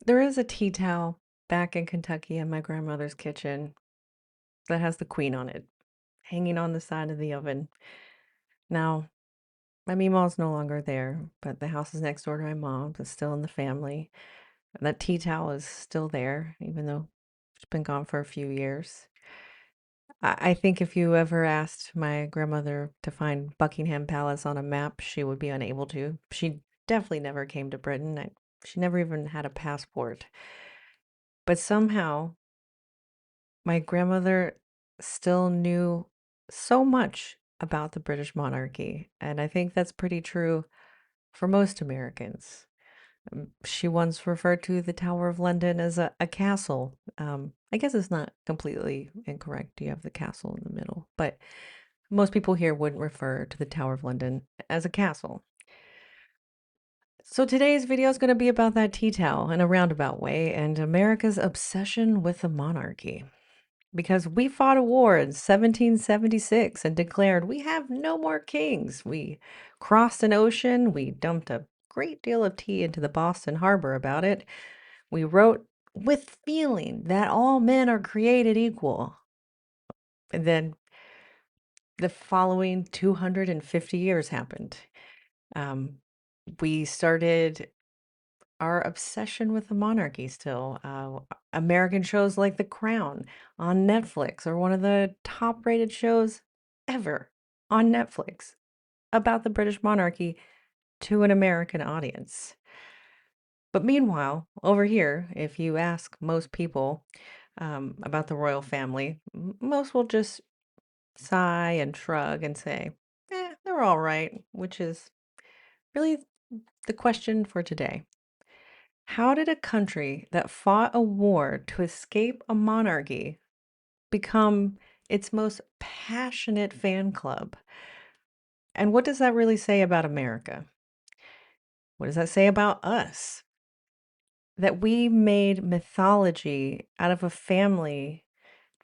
There is a tea towel back in Kentucky in my grandmother's kitchen that has the queen on it, hanging on the side of the oven. Now, my Meemaw's no longer there, but the house is next door to my mom's. It's still in the family. That tea towel is still there, even though she's been gone for a few years. I think if you ever asked my grandmother to find Buckingham Palace on a map, she would be unable to. She definitely never came to Britain. She never even had a passport. But somehow, my grandmother still knew so much about the British monarchy, and I think that's pretty true for most Americans. She once referred to the Tower of London as a castle. I guess it's not completely incorrect. You have the castle in the middle, but most people here wouldn't refer to the Tower of London as a castle. So today's video is going to be about that tea towel in a roundabout way and America's obsession with the monarchy. Because we fought a war in 1776 and declared we have no more kings. We crossed an ocean. We dumped a great deal of tea into the Boston Harbor about it. We wrote with feeling that all men are created equal. And then the following 250 years happened. Um, we started our obsession with the monarchy still. American shows like The Crown on Netflix are one of the top rated shows ever on Netflix about the British monarchy to an American audience. But meanwhile, over here, if you ask most people about the royal family, most will just sigh and shrug and say, they're all right, which is really the question for today. How did a country that fought a war to escape a monarchy become its most passionate fan club? And what does that really say about America? What does that say about us? That we made mythology out of a family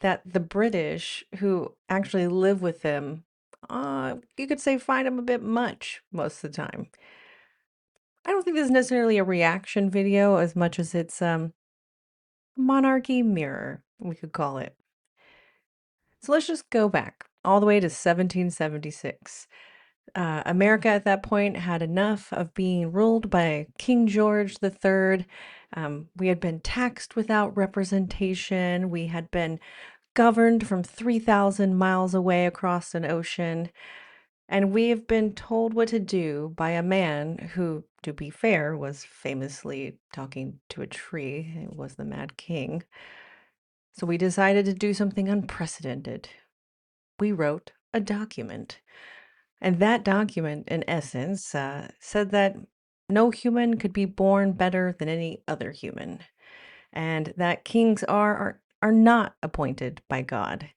that the British, who actually live with them, you could say find them a bit much most of the time. I don't think this is necessarily a reaction video as much as it's monarchy mirror, we could call it. So let's just go back all the way to 1776. America at that point had enough of being ruled by King George III. We had been taxed without representation. We had been governed from 3,000 miles away across an ocean. And we have been told what to do by a man who, to be fair, was famously talking to a tree. It was the Mad King. So we decided to do something unprecedented. We wrote a document. And that document, in essence, said that no human could be born better than any other human, and that kings are not appointed by God,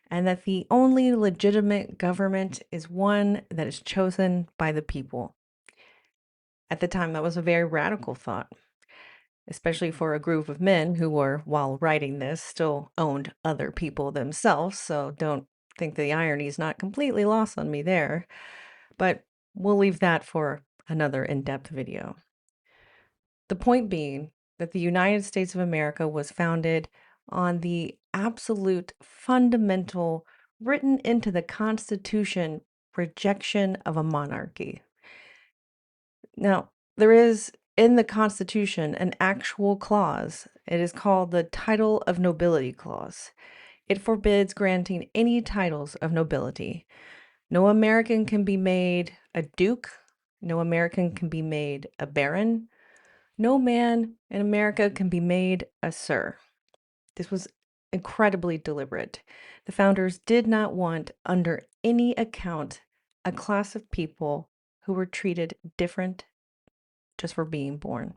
and that the only legitimate government is one that is chosen by the people. At the time, that was a very radical thought, especially for a group of men who were, while writing this, still owned other people themselves. So don't think the irony is not completely lost on me there. But we'll leave that for another in-depth video. The point being that the United States of America was founded on the absolute fundamental, written into the Constitution, rejection of a monarchy. Now, there is in the Constitution an actual clause. It is called the Title of Nobility Clause. It forbids granting any titles of nobility. No American can be made a duke. No American can be made a baron. No man in America can be made a sir. This was incredibly deliberate. The founders did not want, under any account, a class of people who were treated different just for being born.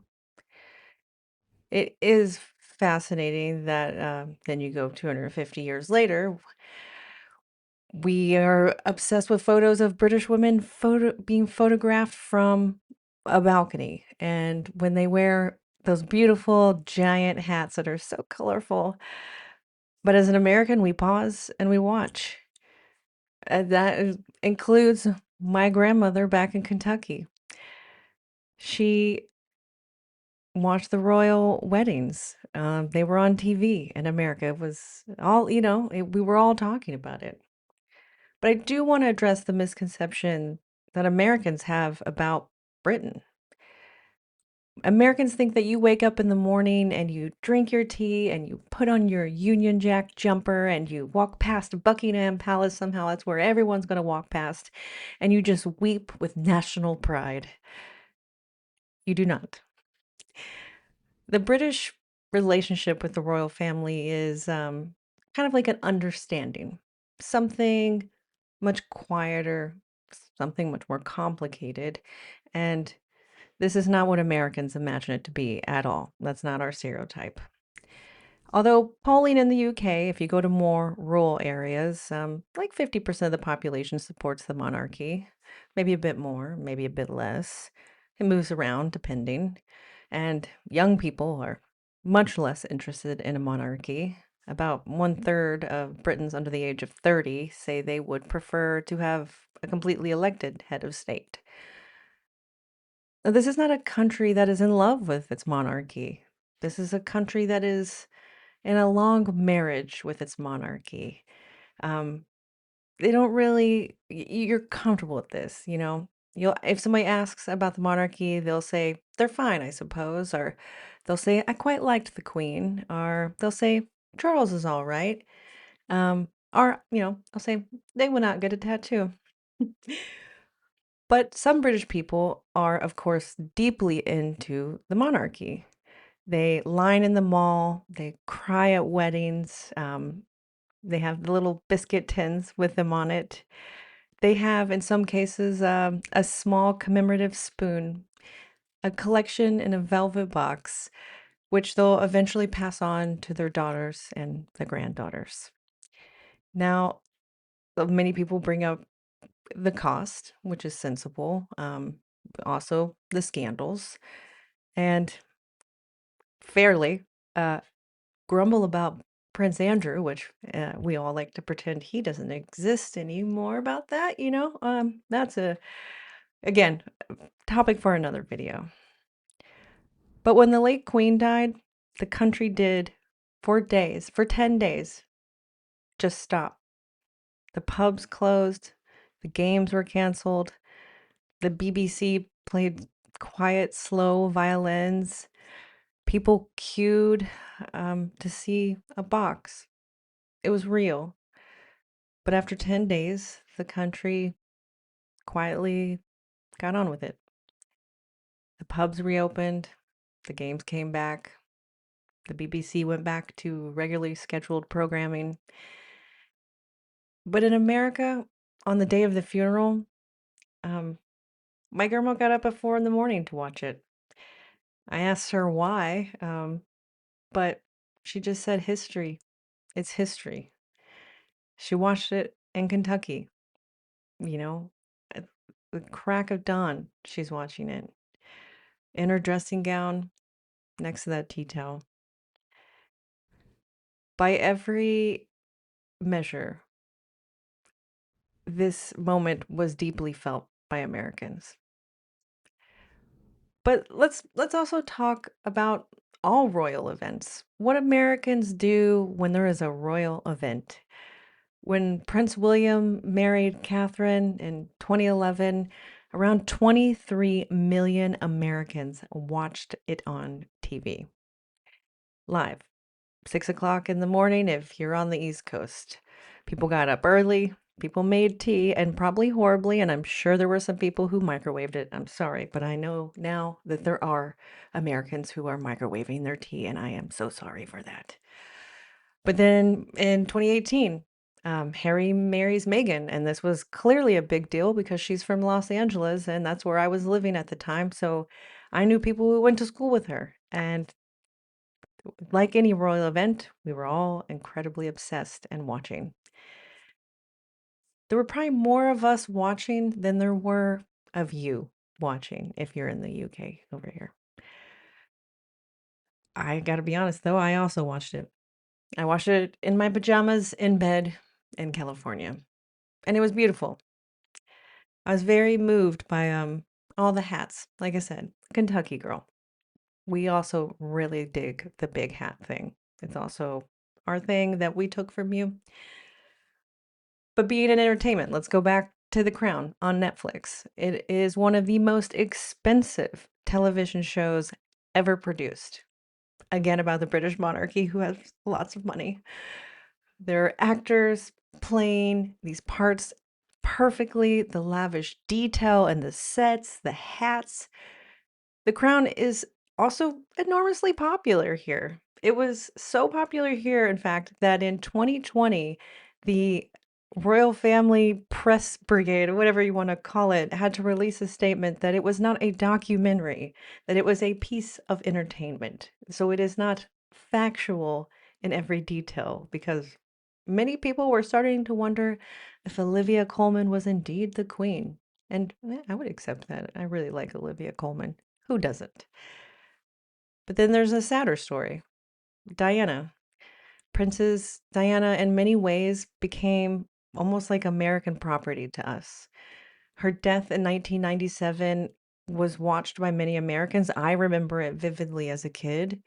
It is fascinating that then you go 250 years later, we are obsessed with photos of British women being photographed from a balcony. And when they wear those beautiful giant hats that are so colorful. But as an American, we pause and we watch. And includes my grandmother back in Kentucky. She watch the royal weddings. They were on TV in America. It was all, we were all talking about it. But I do want to address the misconception that Americans have about Britain. Americans think that you wake up in the morning and you drink your tea and you put on your Union Jack jumper and you walk past Buckingham Palace. Somehow that's where everyone's going to walk past. And you just weep with national pride. You do not. The British relationship with the royal family is kind of like an understanding, something much quieter, something much more complicated. And this is not what Americans imagine it to be at all. That's not our stereotype. Although polling in the UK, if you go to more rural areas, like 50% of the population supports the monarchy, maybe a bit more, maybe a bit less. It moves around depending. And young people are much less interested in a monarchy. About one third of Britons under the age of 30 say they would prefer to have a completely elected head of state. Now, this is not a country that is in love with its monarchy. This is a country that is in a long marriage with its monarchy. Um, they don't really, you're comfortable with this, you know? You'll, if somebody asks about the monarchy, they'll say, they're fine, I suppose. Or they'll say, I quite liked the Queen. Or they'll say, Charles is all right. Or, I'll say, they would not get a tattoo. But some British people are, of course, deeply into the monarchy. They line in the mall, they cry at weddings, they have the little biscuit tins with them on it. They have, in some cases, a small commemorative spoon, a collection in a velvet box, which they'll eventually pass on to their daughters and the granddaughters. Now, many people bring up the cost, which is sensible, also the scandals, and fairly uh, grumble about Prince Andrew, which we all like to pretend he doesn't exist anymore about that, that's again, topic for another video. But when the late Queen died, the country did, for 10 days, just stop. The pubs closed, the games were canceled, the BBC played quiet, slow violins. People queued to see a box. It was real. But after 10 days, the country quietly got on with it. The pubs reopened, the games came back, the BBC went back to regularly scheduled programming. But in America, on the day of the funeral, um, my grandma got up at 4 in the morning to watch it. I asked her why, but she just said history. It's history. She watched it in Kentucky, you know, at the crack of dawn, she's watching it in her dressing gown next to that tea towel. By every measure, this moment was deeply felt by Americans. But let's also talk about all royal events. What Americans do when there is a royal event. When Prince William married Catherine in 2011, around 23 million Americans watched it on TV live. 6 o'clock in the morning if you're on the East Coast. People got up early, people made tea, and probably horribly, and I'm sure there were some people who microwaved it. I'm sorry, but I know now that there are Americans who are microwaving their tea, and I am so sorry for that. But then in 2018, Harry marries Meghan, and this was clearly a big deal because she's from Los Angeles, and that's where I was living at the time. So I knew people who went to school with her, and like any royal event, we were all incredibly obsessed and watching. There were probably more of us watching than there were of you watching if you're in the UK over here. I got to be honest though, I also watched it. I watched it in my pajamas in bed in California, and it was beautiful. I was very moved by all the hats. Like I said, Kentucky girl. We also really dig the big hat thing. It's also our thing that we took from you. But being in entertainment, let's go back to The Crown on Netflix. It is one of the most expensive television shows ever produced. Again, about the British monarchy who has lots of money. There are actors playing these parts perfectly, the lavish detail and the sets, the hats. The Crown is also enormously popular here. It was so popular here, in fact, that in 2020, the royal family press brigade, or whatever you want to call it, had to release a statement that it was not a documentary, that it was a piece of entertainment. So it is not factual in every detail, because many people were starting to wonder if Olivia Colman was indeed the queen. And I would accept that. I really like Olivia Colman. Who doesn't? But then there's a sadder story. Diana. Princess Diana, in many ways, became almost like American property to us. Her death in 1997 was watched by many Americans. I remember it vividly as a kid.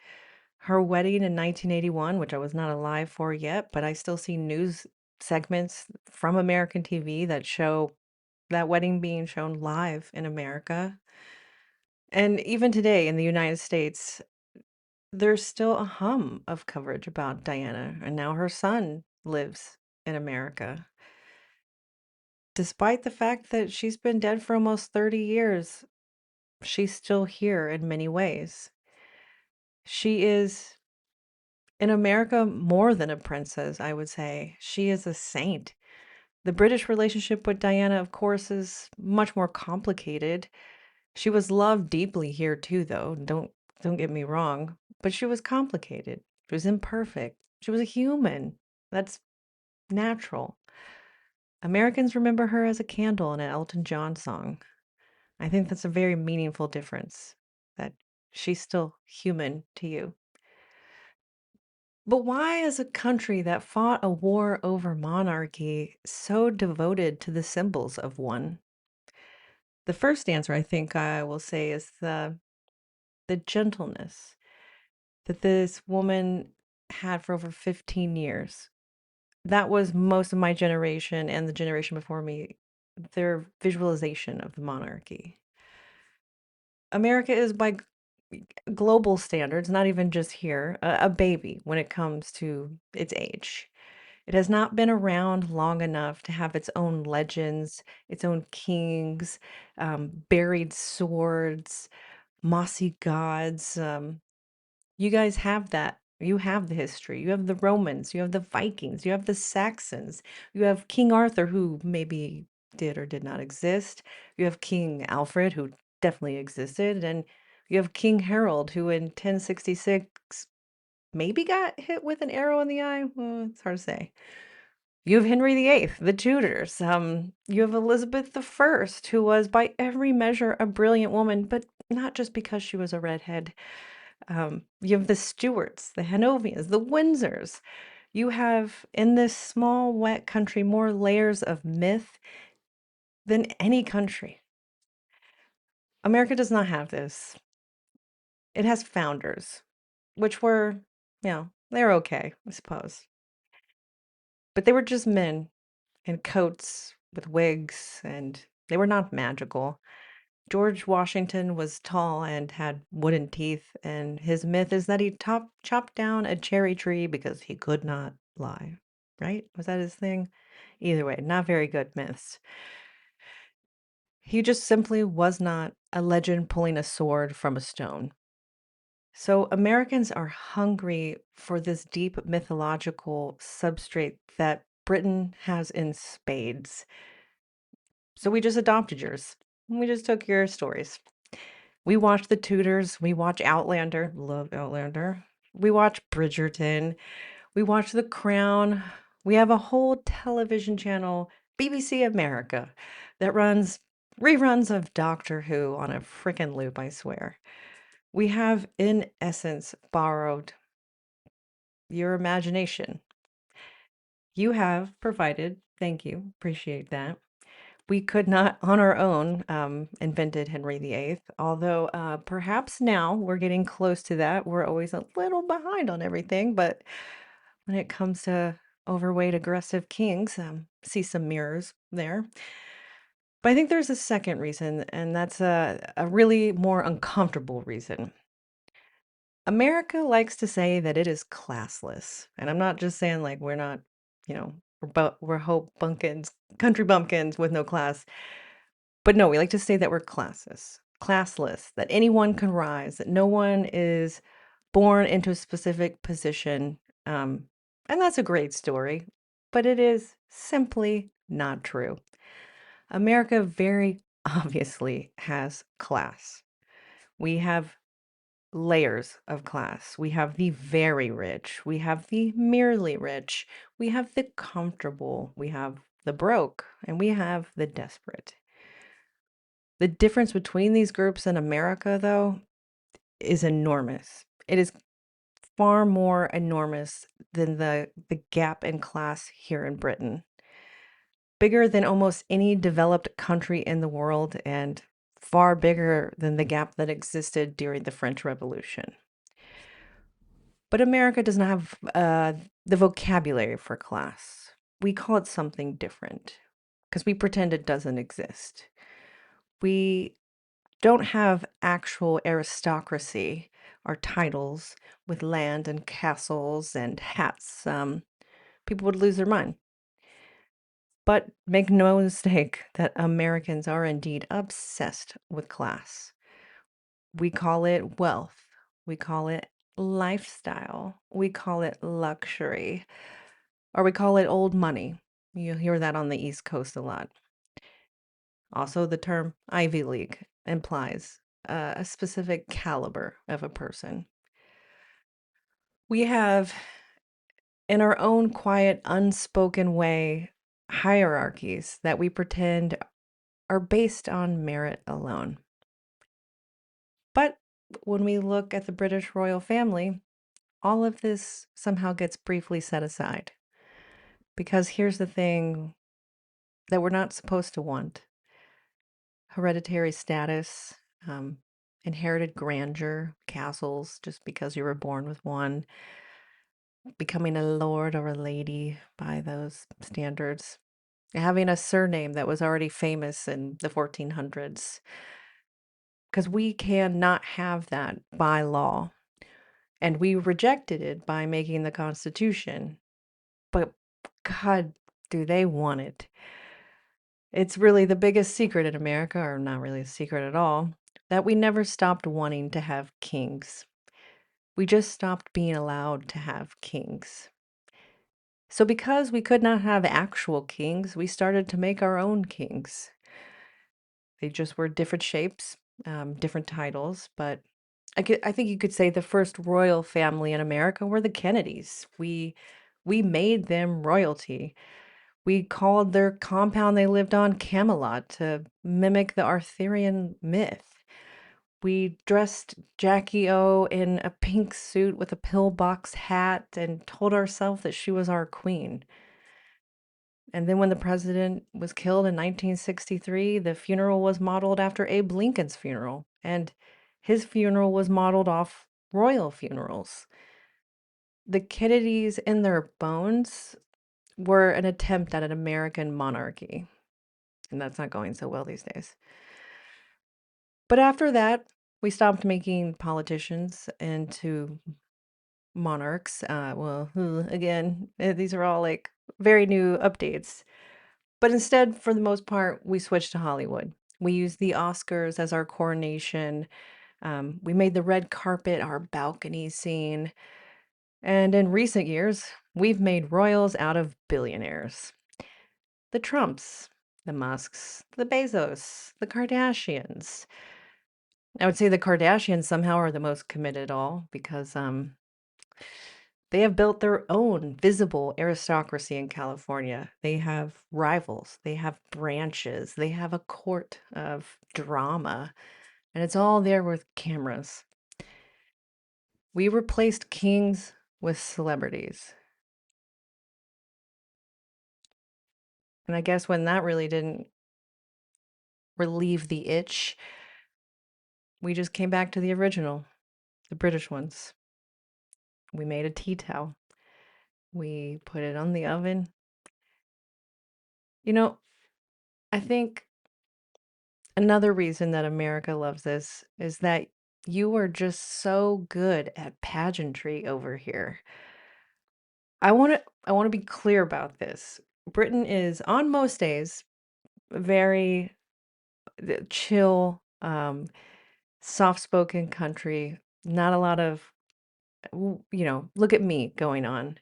Her wedding in 1981, which I was not alive for yet, but I still see news segments from American TV that show that wedding being shown live in America. And even today in the United States, there's still a hum of coverage about Diana, and now her son lives in America. Despite the fact that she's been dead for almost 30 years, she's still here in many ways. She is in America more than a princess, I would say. She is a saint. The British relationship with Diana, of course, is much more complicated. She was loved deeply here too, though. Don't get me wrong, but she was complicated. She was imperfect. She was a human. That's natural. Americans remember her as a candle in an Elton John song. I think that's a very meaningful difference, that she's still human to you. But why is a country that fought a war over monarchy so devoted to the symbols of one? The first answer I think I will say is the gentleness that this woman had for over 15 years. That was most of my generation and the generation before me, their visualization of the monarchy. America is, by global standards, not even just here, a baby when it comes to its age. It has not been around long enough to have its own legends, its own kings, buried swords, mossy gods. You guys have that. You have the history. You have the Romans, you have the Vikings, you have the Saxons, you have King Arthur, who maybe did or did not exist. You have King Alfred, who definitely existed, and you have King Harold, who in 1066 maybe got hit with an arrow in the eye. Well, it's hard to say. You have Henry VIII, the Tudors. You have Elizabeth I, who was by every measure a brilliant woman, but not just because she was a redhead. You have the Stuarts, the Hanoverians, the Windsors. You have in this small, wet country more layers of myth than any country. America does not have this. It has founders, which were, they're okay, I suppose. But they were just men in coats with wigs, and they were not magical. George Washington was tall and had wooden teeth, and his myth is that he chopped down a cherry tree because he could not lie. Right? Was that his thing? Either way, not very good myths. He just simply was not a legend pulling a sword from a stone. So Americans are hungry for this deep mythological substrate that Britain has in spades. So we just adopted yours. We just took your stories. We watch The Tudors, we watch Outlander, love Outlander. We watch Bridgerton, we watch The Crown. We have a whole television channel, BBC America, that runs reruns of Doctor Who on a frickin' loop, I swear. We have, in essence, borrowed your imagination. You have provided, thank you, appreciate that. We could not, on our own, invented Henry VIII, although perhaps now we're getting close to that. We're always a little behind on everything, but when it comes to overweight, aggressive kings, see some mirrors there. But I think there's a second reason, and that's a really more uncomfortable reason. America likes to say that it is classless. And I'm not just saying like we're not, we're hope bumpkins, country bumpkins with no class. But no, we like to say that we're classless, that anyone can rise, that no one is born into a specific position. Um, and that's a great story, but it is simply not true. America very obviously has class. We have layers of class. We have the very rich, we have the merely rich, we have the comfortable, we have the broke, and we have the desperate. The difference between these groups in America, though, is enormous. It is far more enormous than the gap in class here in Britain. Bigger than almost any developed country in the world, and far bigger than the gap that existed during the French Revolution. But America does not have the vocabulary for class. We call it something different because we pretend it doesn't exist. We don't have actual aristocracy or titles with land and castles and hats. People would lose their mind. But make no mistake that Americans are indeed obsessed with class. We call it wealth. We call it lifestyle. We call it luxury. Or we call it old money. You hear that on the East Coast a lot. Also, the term Ivy League implies a specific caliber of a person. We have, in our own quiet, unspoken way, hierarchies that we pretend are based on merit alone. But when we look at the British royal family, all of this somehow gets briefly set aside. Because here's the thing that we're not supposed to want: hereditary status, um, inherited grandeur, castles just because you were born with one, becoming a lord or a lady by those standards, having a surname that was already famous in the 1400s. Because we cannot have that by law. And we rejected it by making the Constitution. But God, do they want it? It's really the biggest secret in America, or not really a secret at all, that we never stopped wanting to have kings. We just stopped being allowed to have kings. So, because we could not have actual kings, we started to make our own kings. They just were different shapes, different titles, but I think you could say the first royal family in America were the Kennedys. We made them royalty. We called their compound they lived on Camelot to mimic the Arthurian myth. We dressed Jackie O in a pink suit with a pillbox hat and told ourselves that she was our queen. And then when the president was killed in 1963, the funeral was modeled after Abe Lincoln's funeral, and his funeral was modeled off royal funerals. The Kennedys in their bones were an attempt at an American monarchy, and that's not going so well these days. But after that, we stopped making politicians into monarchs. Again, these are all like very new updates. But instead, for the most part, we switched to Hollywood. We used the Oscars as our coronation. We made the red carpet our balcony scene. And in recent years, we've made royals out of billionaires. The Trumps, the Musks, the Bezos, the Kardashians. I would say the Kardashians somehow are the most committed all because they have built their own visible aristocracy in California. They have rivals, they have branches, they have a court of drama, and it's all there with cameras. We replaced kings with celebrities. And I guess when that really didn't relieve the itch. We just came back to the original, the British ones. We made a tea towel. We put it on the oven. You know, I think another reason that America loves this is that you are just so good at pageantry over here. I want to be clear about this. Britain is on most days very chill, soft-spoken country. Not a lot of look at me going on.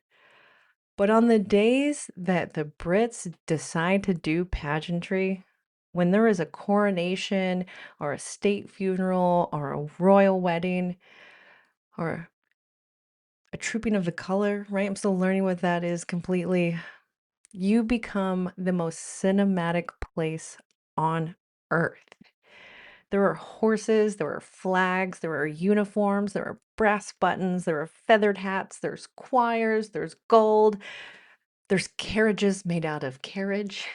But on the days that the Brits decide to do pageantry, when there is a coronation or a state funeral or a royal wedding or a trooping of the color, right? I'm still learning what that is completely. You become the most cinematic place on earth. There are horses, there are flags, there are uniforms, there are brass buttons, there are feathered hats, there's choirs, there's gold, there's carriages made out of carriage.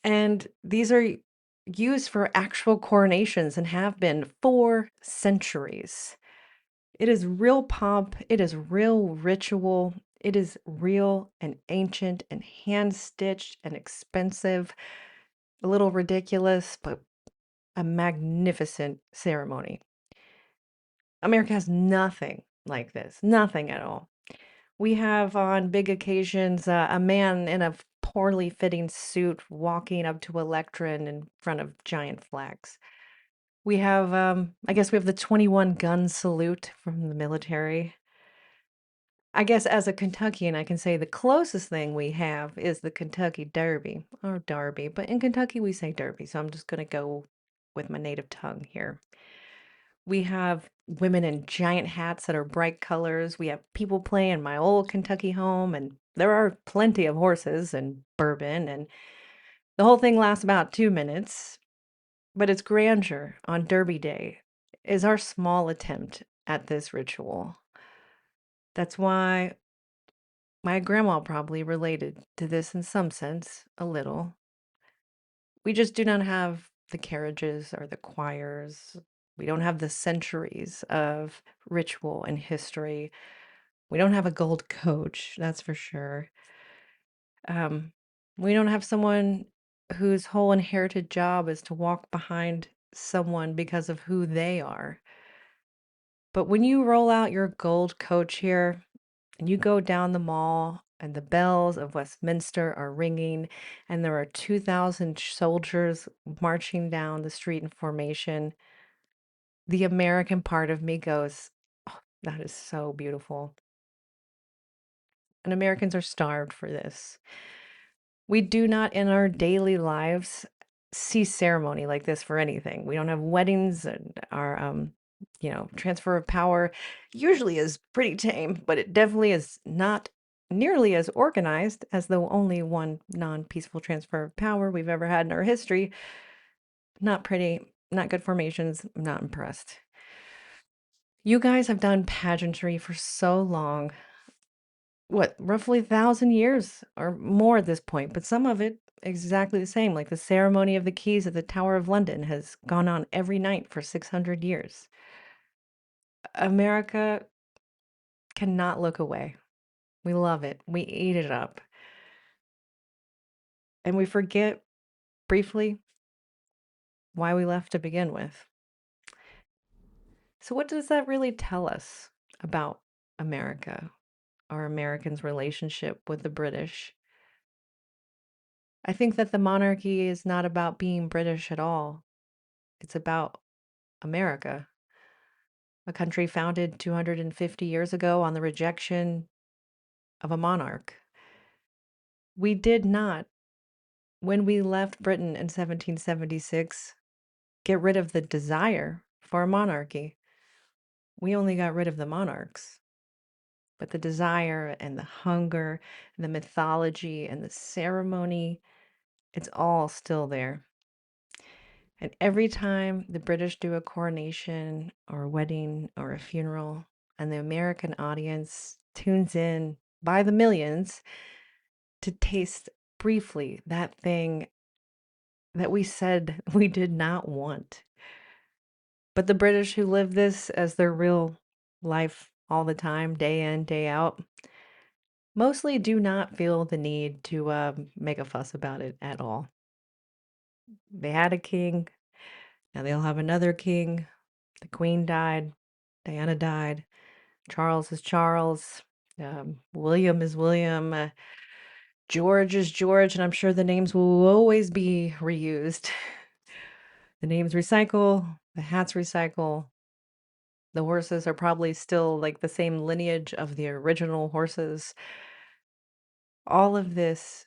And these are used for actual coronations and have been for centuries. It is real pomp, it is real ritual, it is real and ancient and hand stitched and expensive, a little ridiculous, but a magnificent ceremony. America has nothing like this, nothing at all. We have on big occasions a man in a poorly fitting suit walking up to a lectern in front of giant flags. We have, I guess we have the 21 gun salute from the military. I guess as a Kentuckian, I can say the closest thing we have is the Kentucky Derby or Derby, but in Kentucky we say Derby, so I'm just going to go with my native tongue here. We have women in giant hats that are bright colors. We have people playing in my old Kentucky home, and there are plenty of horses and bourbon, and the whole thing lasts about 2 minutes. But its grandeur on Derby Day is our small attempt at this ritual. That's why my grandma probably related to this in some sense, a little. We just do not have the carriages or the choirs. We don't have the centuries of ritual and history. We don't have a gold coach, that's for sure. Um, we don't have someone whose whole inherited job is to walk behind someone because of who they are. But when you roll out your gold coach here and you go down the mall and the bells of Westminster are ringing and there are 2,000 soldiers marching down the street in formation, the American part of me goes, "Oh, that is so beautiful." And Americans are starved for this. We do not in our daily lives see ceremony like this for anything. We don't have weddings and our transfer of power usually is pretty tame, but it definitely is not nearly as organized as the only one non-peaceful transfer of power we've ever had in our history. Not pretty, not good formations, not impressed. You guys have done pageantry for so long. What, roughly 1,000 years or more at this point, but some of it exactly the same. Like the ceremony of the keys at the Tower of London has gone on every night for 600 years. America cannot look away. We love it. We eat it up. And we forget briefly why we left to begin with. So, what does that really tell us about America or Americans' relationship with the British? I think that the monarchy is not about being British at all. It's about America, a country founded 250 years ago on the rejection of a monarch. We did not, when we left Britain in 1776, get rid of the desire for a monarchy. We only got rid of the monarchs. But the desire and the hunger and the mythology and the ceremony, it's all still there. And every time the British do a coronation or a wedding or a funeral, and the American audience tunes in by the millions to taste briefly that thing that we said we did not want. But the British who live this as their real life all the time, day in, day out, mostly do not feel the need to make a fuss about it at all. They had a king, now they'll have another king. The Queen died, Diana died, Charles is Charles, William is William, George is George, and I'm sure the names will always be reused. The names recycle, the hats recycle, the horses are probably still like the same lineage of the original horses. All of this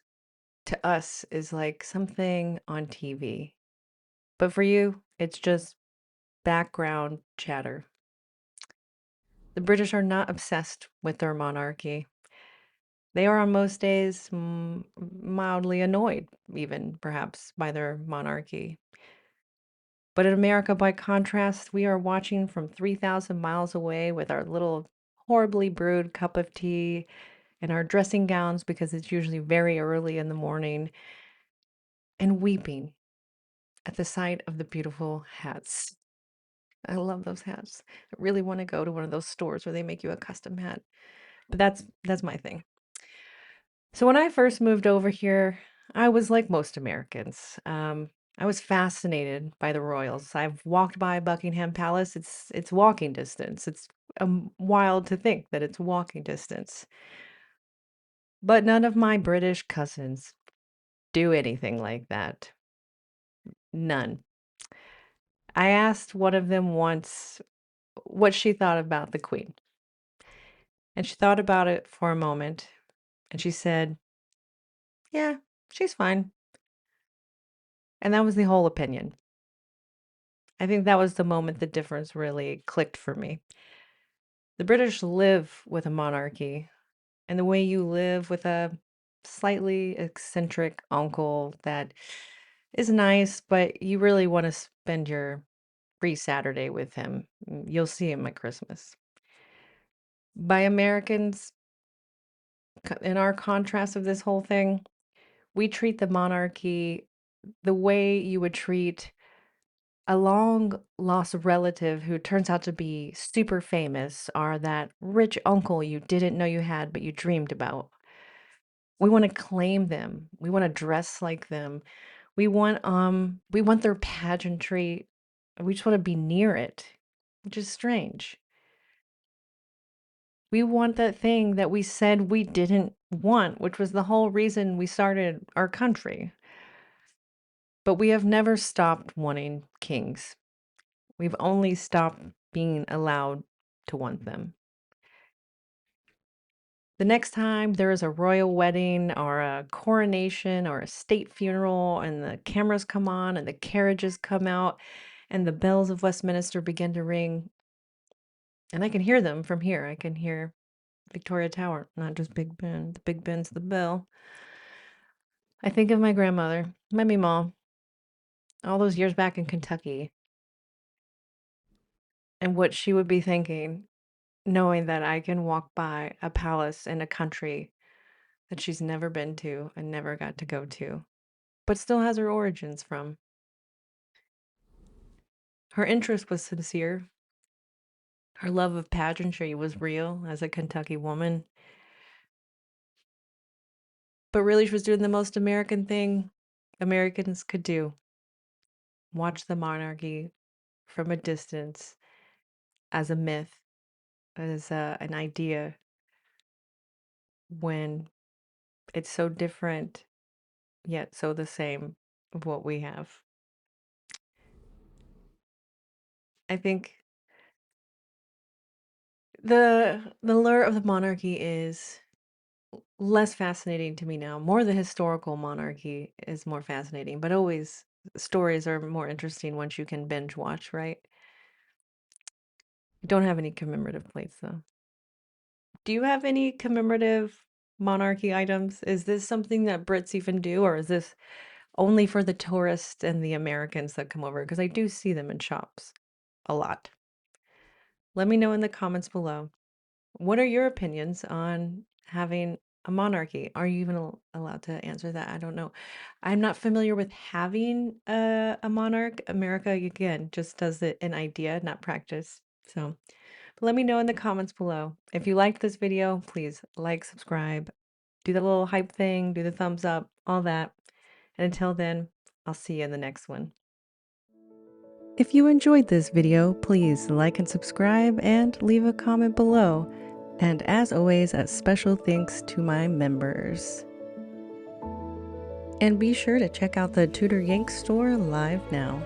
to us is like something on TV. But for you, it's just background chatter. The British are not obsessed with their monarchy. They are on most days mildly annoyed, even perhaps, by their monarchy. But in America, by contrast, we are watching from 3,000 miles away with our little horribly brewed cup of tea and our dressing gowns because it's usually very early in the morning and weeping at the sight of the beautiful hats. I love those hats. I really want to go to one of those stores where they make you a custom hat. But that's my thing. So when I first moved over here, I was like most Americans. I was fascinated by the royals. I've walked by Buckingham Palace. It's walking distance. It's wild to think that it's walking distance. But none of my British cousins do anything like that. None. I asked one of them once what she thought about the Queen, and she thought about it for a moment, and she said, "Yeah, she's fine." And that was the whole opinion. I think that was the moment the difference really clicked for me. The British live with a monarchy, and the way you live with a slightly eccentric uncle that is nice, but you really want to spend your free Saturday with him. You'll see him at Christmas. By Americans, in our contrast of this whole thing, we treat the monarchy the way you would treat a long lost relative who turns out to be super famous, or that rich uncle you didn't know you had but you dreamed about. We want to claim them. We want to dress like them. We want their pageantry. We just want to be near it, which is strange. We want that thing that we said we didn't want, which was the whole reason we started our country. But we have never stopped wanting kings. We've only stopped being allowed to want them. The next time there is a royal wedding or a coronation or a state funeral and the cameras come on and the carriages come out and the bells of Westminster begin to ring, and I can hear them from here. I can hear Victoria Tower, not just Big Ben. The Big Ben's the bell. I think of my grandmother, my mom, all those years back in Kentucky, and what she would be thinking, knowing that I can walk by a palace in a country that she's never been to and never got to go to, but still has her origins from. Her interest was sincere. Her love of pageantry was real as a Kentucky woman. But really, she was doing the most American thing Americans could do: watch the monarchy from a distance as a myth, as an idea, when it's so different, yet so the same of what we have. I think the lure of the monarchy is less fascinating to me now. More the historical monarchy is more fascinating, but always stories are more interesting once you can binge watch, right? I don't have any commemorative plates though. Do you have any commemorative monarchy items? Is this something that Brits even do, or is this only for the tourists and the Americans that come over? Because I do see them in shops a lot. Let me know in the comments below. What are your opinions on having a monarchy. Are you even allowed to answer that? I don't know. I'm not familiar with having a monarch. America, again, just does it an idea, not practice. So let me know in the comments below. If you liked this video, please like, subscribe, do the little hype thing, do the thumbs up, all that. And until then, I'll see you in the next one. If you enjoyed this video, please like and subscribe and leave a comment below. And as always, a special thanks to my members. And be sure to check out the Tudor Yank store live now.